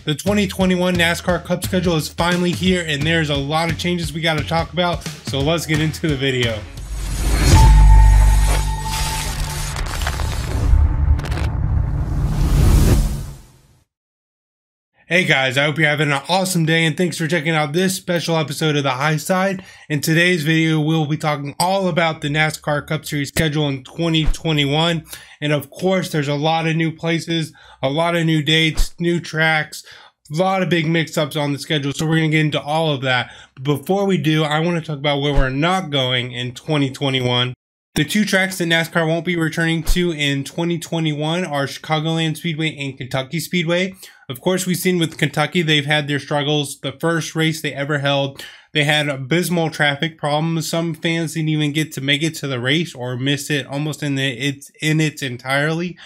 The 2021 NASCAR Cup schedule is finally here, and there's a lot of changes we got to talk about, so let's get into the video. Hey guys, I hope you're having an awesome day, and thanks for checking out this special episode of The High Side. In today's video, we'll be talking all about the NASCAR Cup Series schedule in 2021. And of course, there's a lot of new places, a lot of new dates, new tracks, a lot of big mix-ups on the schedule. So we're going to get into all of that. But before we do, I want to talk about where we're not going in 2021. The two tracks that NASCAR won't be returning to in 2021 are Chicagoland Speedway and Kentucky Speedway. Of course, we've seen with Kentucky, they've had their struggles. The first race they ever held, they had abysmal traffic problems. Some fans didn't even get to make it to the race or miss it almost in its entirety.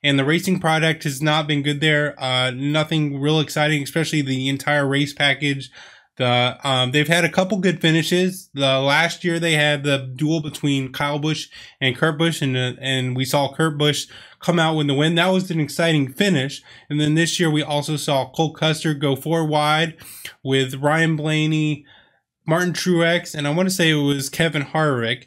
And the racing product has not been good there. Nothing real exciting, especially the entire race package. They've had a couple good finishes. Last year they had the duel between Kyle Busch and Kurt Busch, and we saw Kurt Busch come out with the win. That was an exciting finish. And then this year we also saw Cole Custer go 4 wide with Ryan Blaney, Martin Truex, and I want to say it was Kevin Harvick,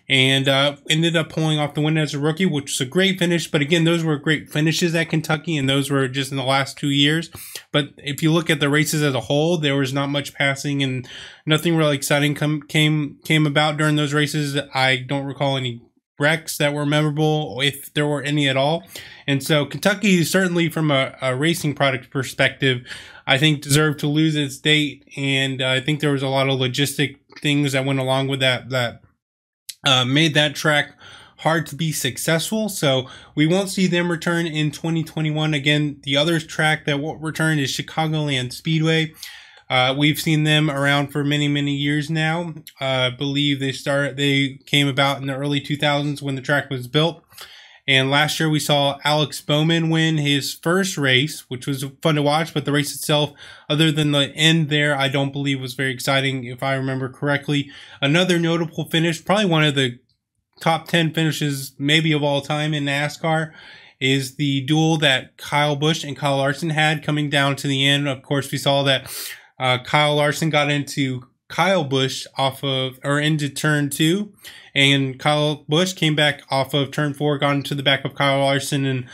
and ended up pulling off the win as a rookie, which was a great finish. But again, those were great finishes at Kentucky, and those were just in the last 2 years. But if you look at the races as a whole, there was not much passing, and nothing really exciting came about during those races. I don't recall any wrecks that were memorable, if there were any at all. And so Kentucky, certainly from a racing product perspective, I think deserved to lose its date, and I think there was a lot of logistic things that went along with that made that track hard to be successful. So we won't see them return in 2021. Again, the other track that won't return is Chicagoland Speedway. We've seen them around for many years now. I believe they came about in the early 2000s when the track was built. And last year we saw Alex Bowman win his first race, which was fun to watch, but the race itself, other than the end there, I don't believe was very exciting, if I remember correctly. Another notable finish, probably one of the top 10 finishes maybe of all time in NASCAR, is the duel that Kyle Busch and Kyle Larson had coming down to the end. Of course, we saw that Kyle Larson got into Kyle Busch into turn 2, and Kyle Busch came back off of turn 4, got into the back of Kyle Larson and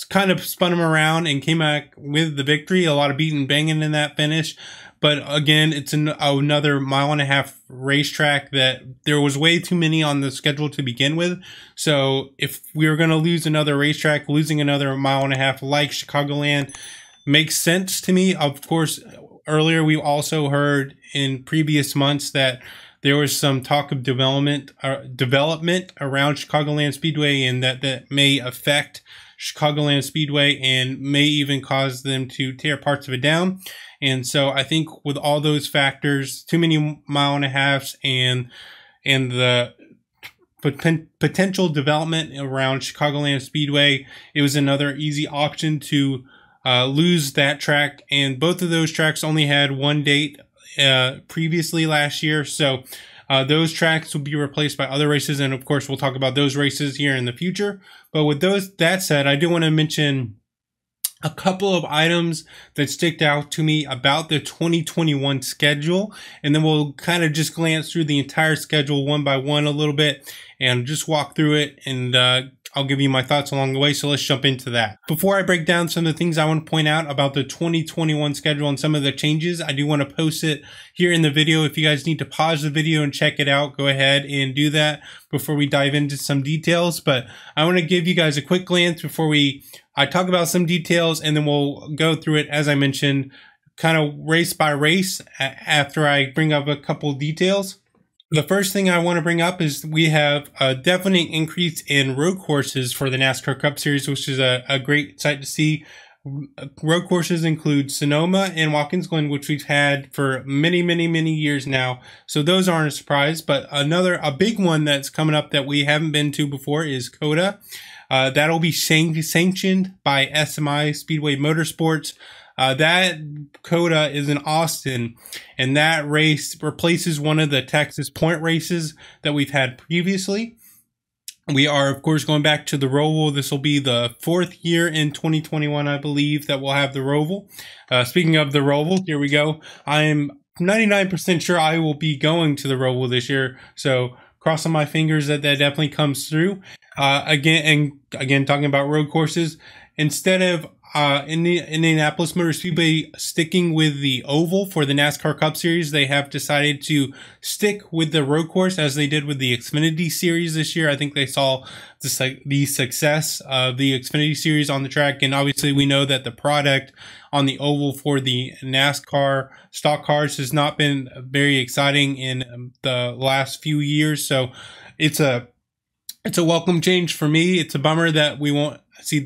kind of spun him around and came back with the victory. A lot of beating and banging in that finish. But again, it's another 1.5 mile racetrack that there was way too many on the schedule to begin with. So if we were going to lose another racetrack, losing another 1.5 miles like Chicagoland makes sense to me. Of course, earlier we also heard in previous months that there was some talk of development around Chicagoland Speedway, and that may affect Chicagoland Speedway and may even cause them to tear parts of it down. And so I think with all those factors, too many 1.5 miles and the potential development around Chicagoland Speedway, it was another easy option to lose that track. And both of those tracks only had one date previously last year. So those tracks will be replaced by other races. And of course, we'll talk about those races here in the future. But with that said, I do want to mention a couple of items that stick out to me about the 2021 schedule. And then we'll kind of just glance through the entire schedule one by one a little bit and just walk through it, and I'll give you my thoughts along the way. So let's jump into that. Before I break down some of the things I want to point out about the 2021 schedule and some of the changes, I do want to post it here in the video. If you guys need to pause the video and check it out, go ahead and do that before we dive into some details. But I want to give you guys a quick glance before I talk about some details, and then we'll go through it, as I mentioned, kind of race by race after I bring up a couple details. The first thing I want to bring up is we have a definite increase in road courses for the NASCAR Cup Series, which is a great sight to see. Road courses include Sonoma and Watkins Glen, which we've had for many years now. So those aren't a surprise. But a big one that's coming up that we haven't been to before is COTA. That'll be sanctioned by SMI Speedway Motorsports. That COTA is in Austin, and that race replaces one of the Texas point races that we've had previously. We are, of course, going back to the Roval. This will be the 4th year in 2021, I believe, that we'll have the Roval. Speaking of the Roval, here we go. I am 99% sure I will be going to the Roval this year. So crossing my fingers that that definitely comes through. Again, talking about road courses, instead of in the Indianapolis Motor Speedway sticking with the oval for the NASCAR Cup Series, they have decided to stick with the road course as they did with the Xfinity Series this year. I think they saw the success of the Xfinity Series on the track, and obviously we know that the product on the oval for the NASCAR stock cars has not been very exciting in the last few years. So it's a welcome change for me. It's a bummer that we won't see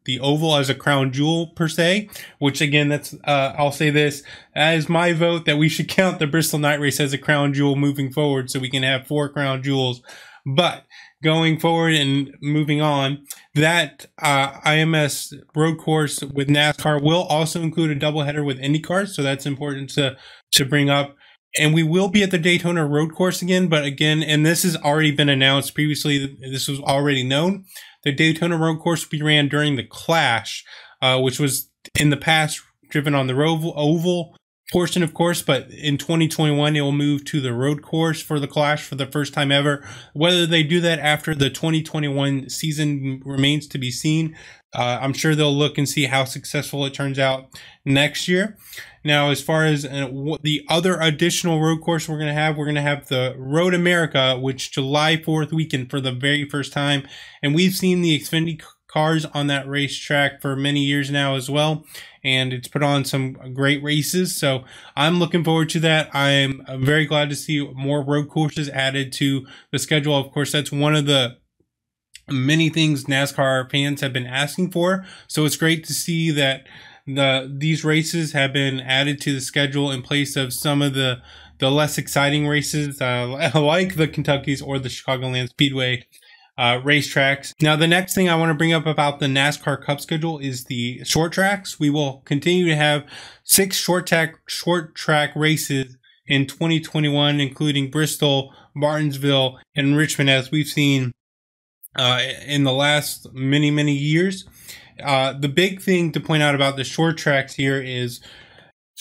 the oval as a crown jewel per se, which again, that's I'll say this as my vote that we should count the Bristol night race as a crown jewel moving forward, so we can have 4 crown jewels. But going forward and moving on, that IMS road course with NASCAR will also include a doubleheader with IndyCar, so that's important to bring up. And we will be at the Daytona road course again, but again, and this has already been announced previously, this was already known. The Daytona road course will be ran during the Clash, which was in the past driven on the oval portion, of course, but in 2021, it will move to the road course for the Clash for the first time ever. Whether they do that after the 2021 season remains to be seen. I'm sure they'll look and see how successful it turns out next year. Now, as far as the other additional road course we're going to have the Road America, which July 4th weekend for the very first time. And we've seen the Xfinity cars on that racetrack for many years now as well. And it's put on some great races. So I'm looking forward to that. I'm very glad to see more road courses added to the schedule. Of course, that's one of the many things NASCAR fans have been asking for. So it's great to see that these races have been added to the schedule in place of some of the less exciting races like the Kentuckys or the Chicagoland Speedway racetracks. Now, the next thing I want to bring up about the NASCAR Cup schedule is the short tracks. We will continue to have 6 short track races in 2021, including Bristol, Martinsville, and Richmond, as we've seen in the last many years. The big thing to point out about the short tracks here is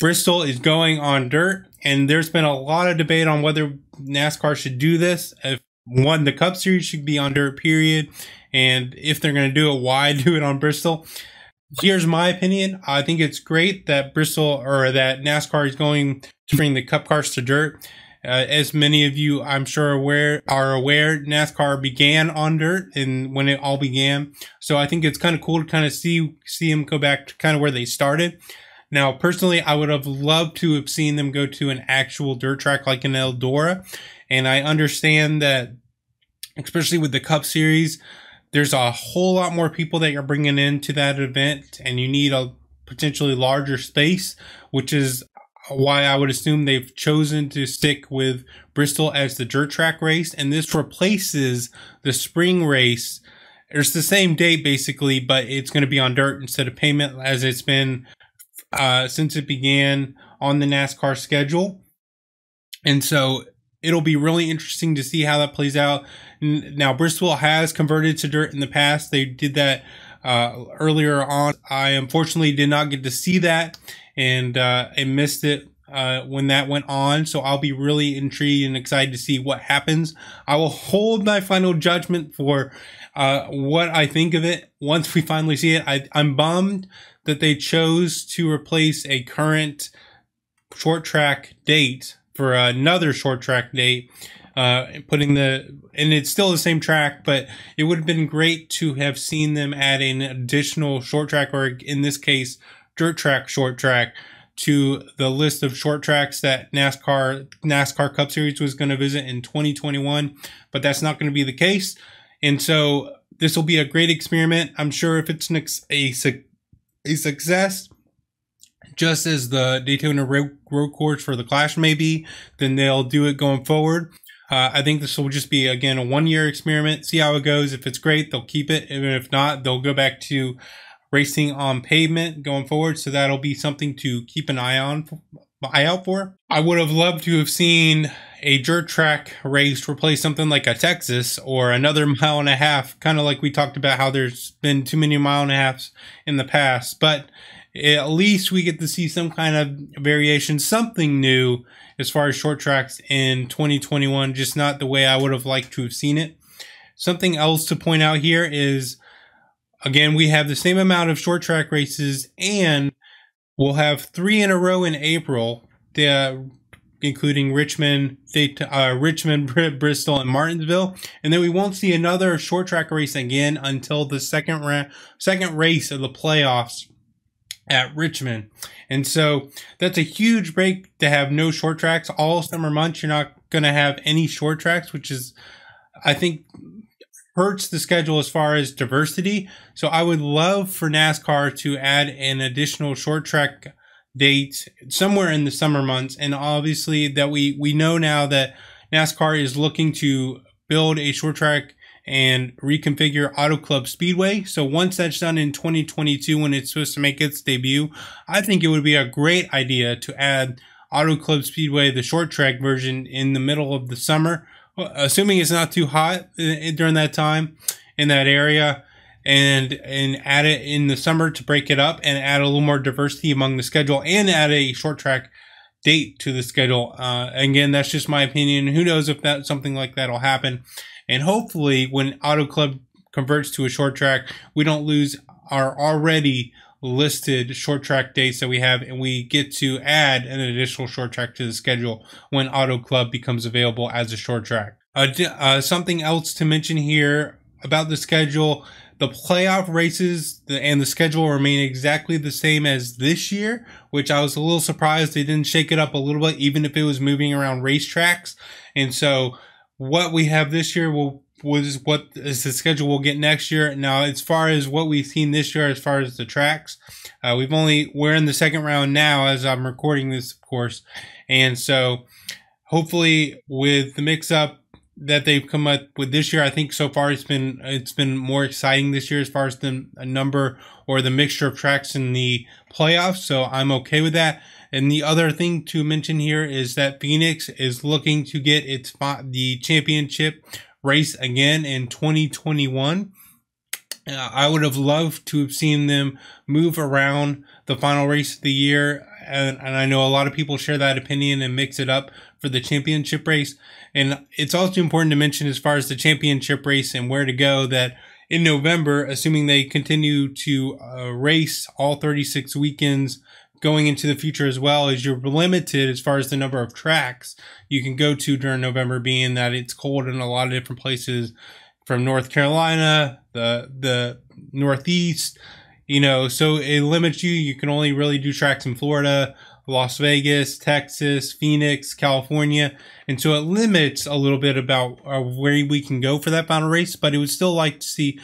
Bristol is going on dirt, and there's been a lot of debate on whether NASCAR should do this. If the Cup Series should be on dirt, period, and if they're going to do it, why do it on Bristol? Here's my opinion. I think it's great that Bristol or that NASCAR is going to bring the Cup cars to dirt. As many of you, I'm sure, are aware, NASCAR began on dirt and when it all began. So I think it's kind of cool to kind of see them go back to kind of where they started. Now, personally, I would have loved to have seen them go to an actual dirt track like in Eldora. And I understand that, especially with the Cup Series, there's a whole lot more people that you're bringing into that event, and you need a potentially larger space, which is why I would assume they've chosen to stick with Bristol as the dirt track race. And this replaces the spring race. It's the same date basically, but it's going to be on dirt instead of pavement, as it's been since it began on the NASCAR schedule. And so it'll be really interesting to see how that plays out. Now, Bristol has converted to dirt in the past. They did that earlier on. I unfortunately did not get to see that, and I missed it when that went on. So I'll be really intrigued and excited to see what happens. I will hold my final judgment for what I think of it once we finally see it. I'm bummed that they chose to replace a current short track date for another short track date, and it's still the same track, but it would have been great to have seen them add an additional short track, or in this case, dirt track short track, to the list of short tracks that NASCAR Cup Series was going to visit in 2021, but that's not going to be the case. And so this will be a great experiment. I'm sure if it's a success, just as the Daytona road course for the Clash may be, then they'll do it going forward. I think this will just be, again, a one-year experiment. See how it goes. If it's great, they'll keep it. And if not, they'll go back to racing on pavement going forward. So that'll be something to keep an eye out for. I would have loved to have seen a dirt track race replace something like a Texas or another mile and a half, kind of like we talked about how there's been too many mile and a halves in the past. But at least we get to see some kind of variation, something new as far as short tracks in 2021, just not the way I would have liked to have seen it. Something else to point out here is, again, we have the same amount of short track races, and we'll have 3 in a row in April, including Richmond, Bristol, and Martinsville. And then we won't see another short track race again until the second race of the playoffs at Richmond. And so that's a huge break to have no short tracks. All summer months, you're not going to have any short tracks, which is, I think, hurts the schedule as far as diversity. So I would love for NASCAR to add an additional short track date somewhere in the summer months. And obviously that we know now that NASCAR is looking to build a short track and reconfigure Auto Club Speedway. So once that's done in 2022, when it's supposed to make its debut, I think it would be a great idea to add Auto Club Speedway, the short track version, in the middle of the summer, assuming it's not too hot during that time in that area, and add it in the summer to break it up and add a little more diversity among the schedule, and add a short track date to the schedule. Again, that's just my opinion. Who knows if that something like that will happen. And hopefully when Auto Club converts to a short track, we don't lose our already listed short track dates that we have, and we get to add an additional short track to the schedule when Auto Club becomes available as a short track. Something else to mention here about the schedule: the playoff races and the schedule remain exactly the same as this year, which I was a little surprised they didn't shake it up a little bit, even if it was moving around racetracks. And so what we have this year was what is the schedule we'll get next year. Now, as far as what we've seen this year, as far as the tracks, we're in the second round now as I'm recording this, of course. And so hopefully with the mix up that they've come up with this year, I think so far it's been more exciting this year as far as the number or the mixture of tracks in the playoffs. So I'm okay with that. And the other thing to mention here is that Phoenix is looking to get the championship race again in 2021. I would have loved to have seen them move around the final race of the year. And I know a lot of people share that opinion and mix it up for the championship race. And it's also important to mention, as far as the championship race and where to go, that in November, assuming they continue to race all 36 weekends going into the future as well, as you're limited as far as the number of tracks you can go to during November, being that it's cold in a lot of different places, from North Carolina, the Northeast, so it limits you. You can only really do tracks in Florida, Las Vegas, Texas, Phoenix, California. And so it limits a little bit about where we can go for that final race, but I would still like to see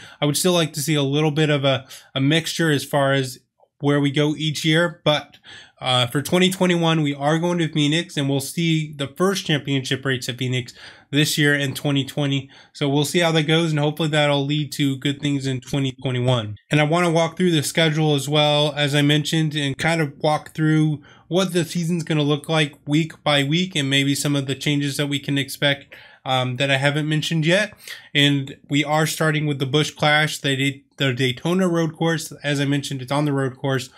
a little bit of a mixture as far as where we go each year. But for 2021, we are going to Phoenix, and we'll see the first championship race at Phoenix this year in 2020. So we'll see how that goes, and hopefully that'll lead to good things in 2021. And I want to walk through the schedule as well, as I mentioned, and kind of walk through what the season's going to look like week by week, and maybe some of the changes that we can expect that I haven't mentioned yet. And we are starting with the Busch Clash, the Daytona road course. As I mentioned, it's on the road course.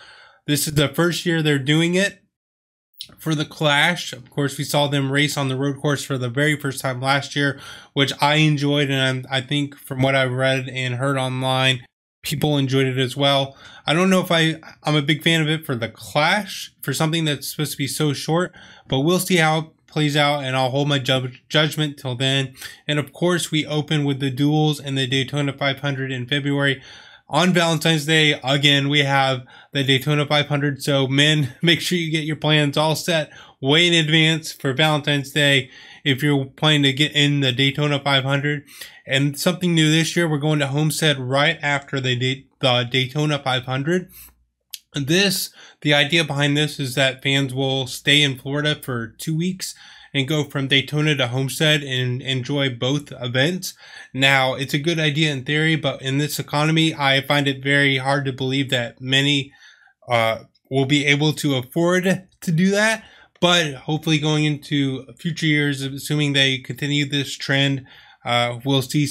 This is the first year they're doing it for the Clash. Of course, we saw them race on the road course for the very first time last year, which I enjoyed, and I think from what I've read and heard online, people enjoyed it as well. I don't know if I'm a big fan of it for the Clash, for something that's supposed to be so short, but we'll see how it plays out, and I'll hold my judgment till then. And of course, we open with the duels and the Daytona 500 in February. On Valentine's Day, again, we have the Daytona 500. So, men, make sure you get your plans all set way in advance for Valentine's Day if you're planning to get in the Daytona 500. And something new this year, we're going to Homestead right after the Daytona 500. The idea behind this is that fans will stay in Florida for 2 weeks and go from Daytona to Homestead and enjoy both events. Now, it's a good idea in theory, but in this economy, I find it very hard to believe that many will be able to afford to do that. But hopefully going into future years, assuming they continue this trend, we'll see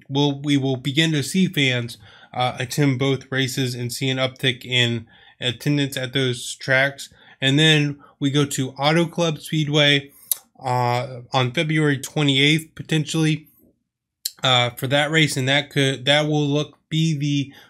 we will begin to see fans attend both races and see an uptick in attendance at those tracks. And then we go to Auto Club Speedway on February 28th, potentially, for that race, and that will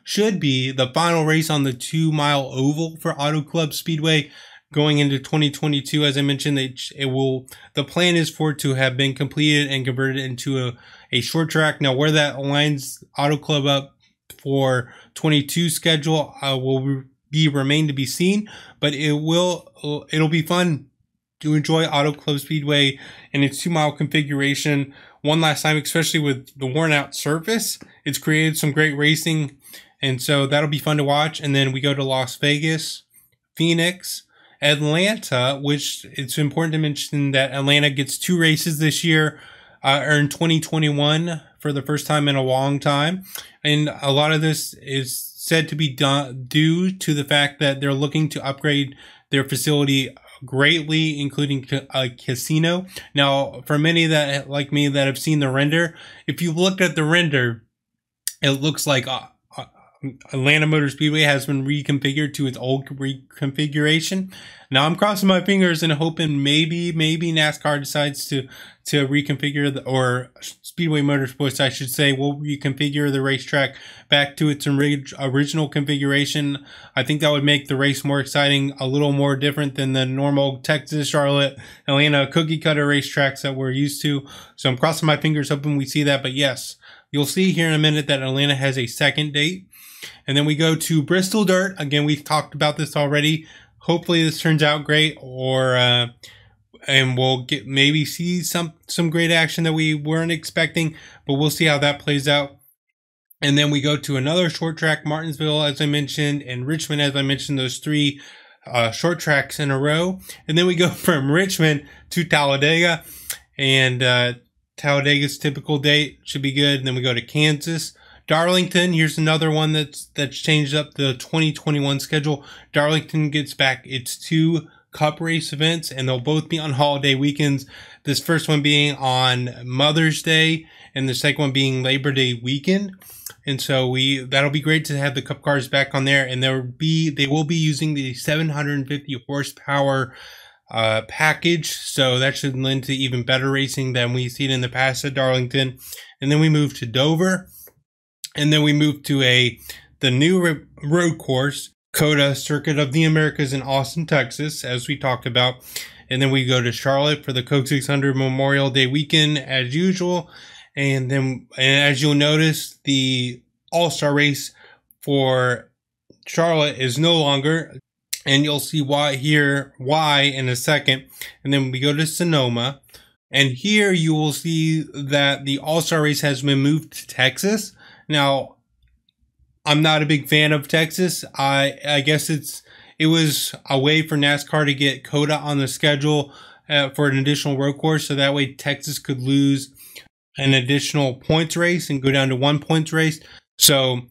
should be the final race on the 2-mile oval for Auto Club Speedway going into 2022. As I mentioned, the plan is for it to have been completed and converted into a short track. Now, where that lines Auto Club up for 22 schedule will remain to be seen, but it'll be fun to enjoy Auto Club Speedway in its 2-mile configuration one last time, especially with the worn out surface. It's created some great racing, and so that'll be fun to watch. And then we go to Las Vegas, Phoenix, Atlanta, which it's important to mention that Atlanta gets 2 races this year, or in 2021 for the first time in a long time. And a lot of this is said to be due to the fact that they're looking to upgrade their facility greatly, including a casino. Now, for many that like me that have seen the render, if you looked at the render, it looks like Atlanta Motor Speedway has been reconfigured to its old reconfiguration. Now I'm crossing my fingers and hoping maybe NASCAR decides to reconfigure or Speedway Motorsports, I should say, will reconfigure the racetrack back to its original configuration. I think that would make the race more exciting, a little more different than the normal Texas, Charlotte, Atlanta cookie cutter racetracks that we're used to. So I'm crossing my fingers hoping we see that. But yes, you'll see here in a minute that Atlanta has a second date. And then we go to Bristol Dirt. Again, we've talked about this already. Hopefully this turns out great, and we'll maybe see some great action that we weren't expecting, but we'll see how that plays out. And then we go to another short track, Martinsville, as I mentioned, and Richmond, as I mentioned, those 3 short tracks in a row. And then we go from Richmond to Talladega, and Talladega's typical date should be good. And then we go to Kansas. Darlington, here's another one that's changed up the 2021 schedule. Darlington gets back its 2 Cup race events, and they'll both be on holiday weekends. This first one being on Mother's Day, and the second one being Labor Day weekend. And so that'll be great to have the Cup cars back on there, and they will be using the 750 horsepower package, so that should lend to even better racing than we've seen in the past at Darlington. And then we move to Dover. And then we move to the new road course, COTA Circuit of the Americas in Austin, Texas, as we talked about. And then we go to Charlotte for the Coke 600 Memorial Day weekend as usual. And as you'll notice, the All-Star race for Charlotte is no longer, and you'll see why in a second. And then we go to Sonoma. And here you will see that the All-Star race has been moved to Texas. Now, I'm not a big fan of Texas. I guess it was a way for NASCAR to get COTA on the schedule for an additional road course, so that way Texas could lose an additional points race and go down to 1 points race. So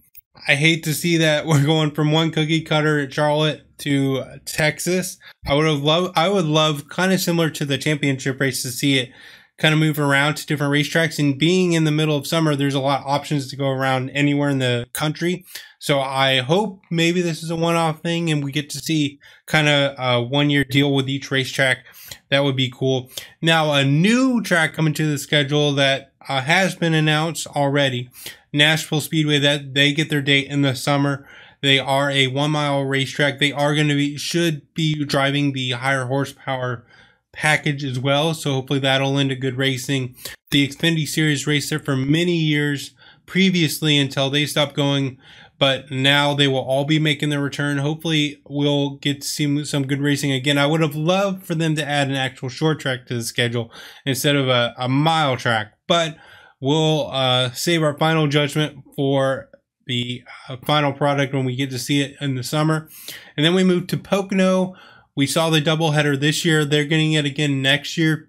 I hate to see that we're going from one cookie cutter at Charlotte to Texas. I would love kind of similar to the championship race to see it kind of move around to different racetracks, and being in the middle of summer, there's a lot of options to go around anywhere in the country. So I hope maybe this is a one-off thing and we get to see kind of a one-year deal with each racetrack. That would be cool. Now, a new track coming to the schedule that has been announced already, Nashville Speedway, that they get their date in the summer. They are a 1-mile racetrack. They are should be driving the higher horsepower package as well, so hopefully that'll lend to good racing. The Xfinity Series raced there for many years previously until they stopped going, but now they will all be making their return. Hopefully we'll get to see some good racing again. I would have loved for them to add an actual short track to the schedule instead of a mile track, but we'll save our final judgment for the final product when we get to see it in the summer. And then we move to Pocono. We saw the doubleheader this year. They're getting it again next year.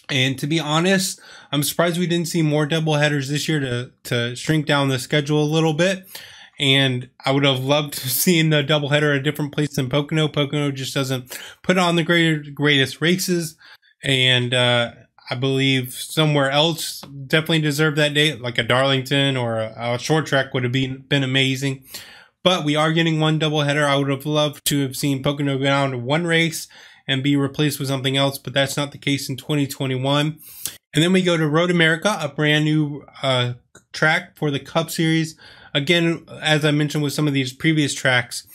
And to be honest, I'm surprised we didn't see more doubleheaders this year to shrink down the schedule a little bit. And I would have loved to see the doubleheader at a different place than Pocono. Pocono just doesn't put on the greatest races. And I believe somewhere else definitely deserved that date, like a Darlington or a short track would have been amazing. But we are getting one doubleheader. I would have loved to have seen Pocono go down to one race and be replaced with something else, but that's not the case in 2021. And then we go to Road America, a brand new track for the Cup Series. Again, as I mentioned with some of these previous tracks,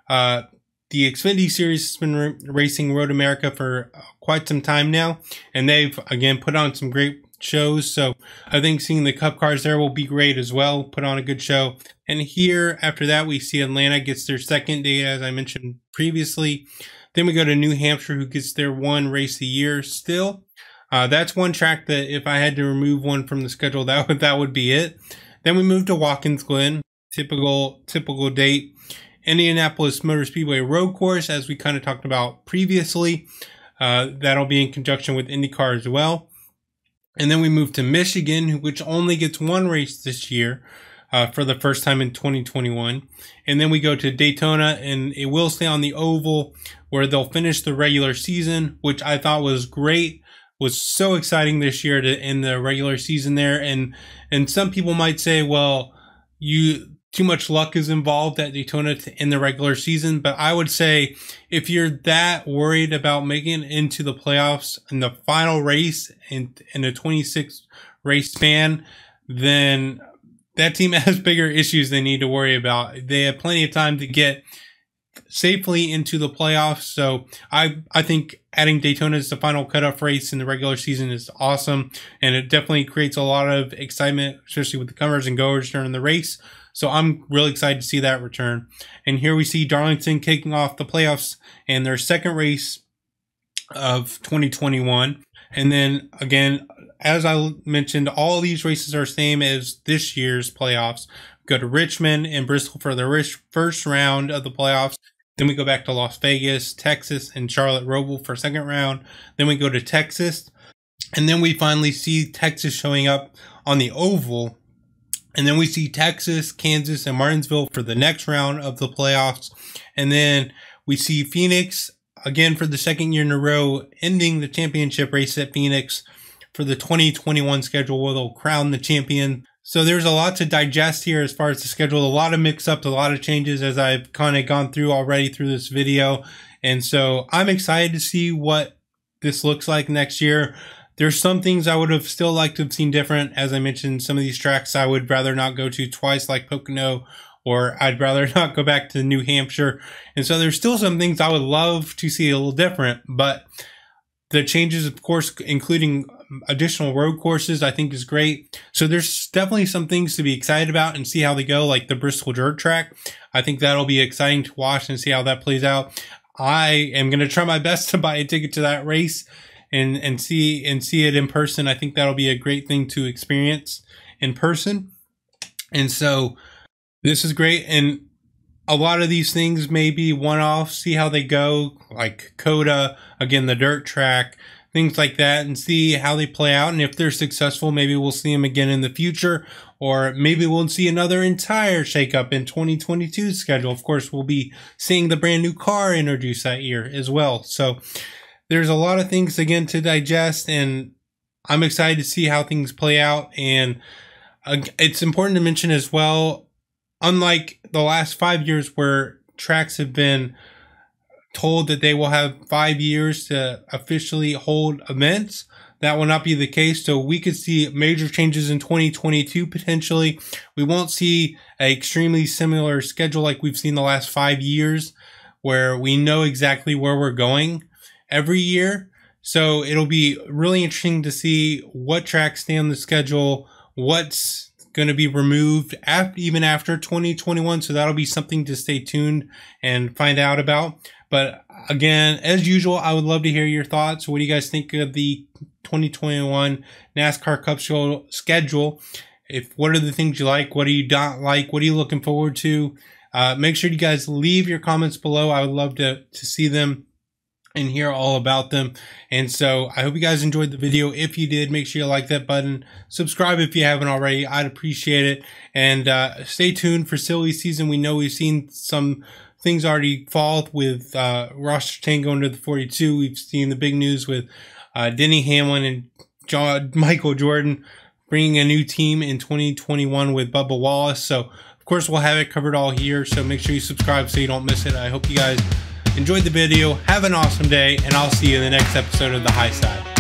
the Xfinity Series has been racing Road America for quite some time now, and they've, again, put on some great shows. So I think seeing the Cup cars there will be great as well, put on a good show. And here, after that, we see Atlanta gets their second day, as I mentioned previously. Then we go to New Hampshire, who gets their one race a year still. That's one track that if I had to remove one from the schedule, that would be it. Then we move to Watkins Glen, typical date. Indianapolis Motor Speedway Road Course, as we kind of talked about previously. That'll be in conjunction with IndyCar as well. And then we move to Michigan, which only gets one race this year for the first time in 2021. And then we go to Daytona, and it will stay on the oval where they'll finish the regular season, which I thought was great. Was so exciting this year to end the regular season there. And some people might say, well, too much luck is involved at Daytona to end the regular season. But I would say if you're that worried about making it into the playoffs in the final race in a 26 race span, then that team has bigger issues they need to worry about. They have plenty of time to get safely into the playoffs. So I think adding Daytona as the final cutoff race in the regular season is awesome. And it definitely creates a lot of excitement, especially with the comers and goers during the race. So I'm really excited to see that return. And here we see Darlington kicking off the playoffs and their second race of 2021. And then again, as I mentioned, all these races are same as this year's playoffs. We go to Richmond and Bristol for the first round of the playoffs. Then we go back to Las Vegas, Texas, and Charlotte Roval for second round. Then we go to Texas. And then we finally see Texas showing up on the oval. And then we see Texas, Kansas, and Martinsville for the next round of the playoffs. And then we see Phoenix again for the second year in a row, ending the championship race at Phoenix for the 2021 schedule where they'll crown the champion. So there's a lot to digest here as far as the schedule, a lot of mix-ups, a lot of changes as I've kind of gone through already through this video. And so I'm excited to see what this looks like next year. There's some things I would have still liked to have seen different. As I mentioned, some of these tracks I would rather not go to twice, like Pocono, or I'd rather not go back to New Hampshire. And so there's still some things I would love to see a little different, but the changes, of course, including additional road courses, I think is great. So there's definitely some things to be excited about and see how they go, like the Bristol dirt track. I think that'll be exciting to watch and see how that plays out. I am going to try my best to buy a ticket to that race and see it in person. I think that'll be a great thing to experience in person. And so this is great. And a lot of these things may be one-off, see how they go, like COTA, again, the dirt track, things like that, and see how they play out. And if they're successful, maybe we'll see them again in the future, or maybe we'll see another entire shakeup in 2022's schedule. Of course, we'll be seeing the brand new car introduced that year as well. So there's a lot of things, again, to digest, and I'm excited to see how things play out. And it's important to mention as well, unlike the last 5 years where tracks have been told that they will have 5 years to officially hold events, that will not be the case. So we could see major changes in 2022 potentially. We won't see an extremely similar schedule like we've seen the last 5 years where we know exactly where we're going every year. So it'll be really interesting to see what tracks stay on the schedule, what's going to be removed even after 2021. So that'll be something to stay tuned and find out about. But again, as usual, I would love to hear your thoughts. What do you guys think of the 2021 NASCAR Cup schedule? What are the things you like? What do you not like? What are you looking forward to? Make sure you guys leave your comments below. I would love to see them. and hear all about them. And so I hope you guys enjoyed the video. If you did, make sure you like that button, subscribe if you haven't already. I'd appreciate it. And stay tuned for silly season. We know we've seen some things already fall with roster tank going to the 42. We've seen the big news with Denny Hamlin and Michael Jordan bringing a new team in 2021 with Bubba Wallace. So of course we'll have it covered all here, so make sure you subscribe so you don't miss it. I hope you guys enjoyed the video. Have an awesome day, and I'll see you in the next episode of The High Side.